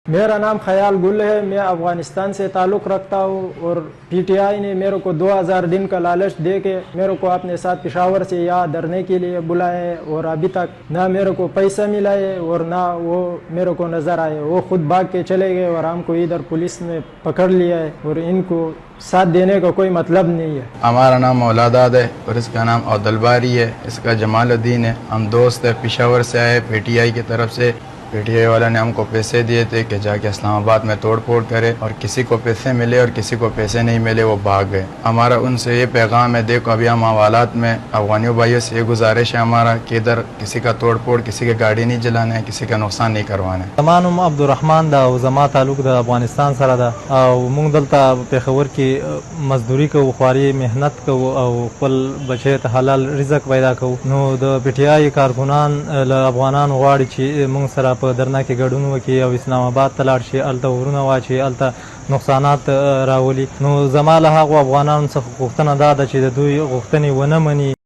मेरा नाम ख्याल गुल है। मैं अफ़गानिस्तान से ताल्लुक़ रखता हूँ और पीटीआई ने मेरे को 2000 दिन का लालच दे के मेरे को अपने साथ पेशावर से यहाँ धरने के लिए बुलाया है और अभी तक ना मेरे को पैसा मिला है और ना वो मेरे को नज़र आए। वो खुद भाग के चले गए और हमको इधर पुलिस ने पकड़ लिया है और इनको साथ देने का कोई मतलब नहीं है। हमारा नाम मौलादाद है और इसका नाम अब्दुलबारी है, इसका जमालुद्दीन है। हम दोस्त है, पेशावर से आए पीटीआई की तरफ से। पीटीआई वाला ने हमको पैसे दिए थे कि जाके इस्लामाबाद में तोड़ फोड़ करे, और किसी को पैसे मिले और किसी को पैसे नहीं मिले, वो भाग गए। हमारा उनसे ये पैगाम है, देखो अभी हम हवालात में अफगानियों भाइयों से ये गुजारिश है हमारा कि इधर किसी का तोड़ फोड़, किसी की गाड़ी नहीं जलाना है, किसी का नुकसान नहीं करवाना है। زما نوم عبدالرحمن دا او زما تعلق د افغانستان سره ده او موږ دلته پېښور کې مزدوري کوو، خواري محنت کوو او خپل بچی ته حلال رزق پیدا کوو. نو د پی ټی آی کارکونان له افغانانو غواړي چې موږ سره په درنا کې ګډون وکړي او اسلام آباد ته لاړ شي، هلته ورونه واچي، هلته نقصانات راولي. نو زما له هغو افغانانو څخه غوښتنه دا ده چې د دوی غوښتنې ونه مني.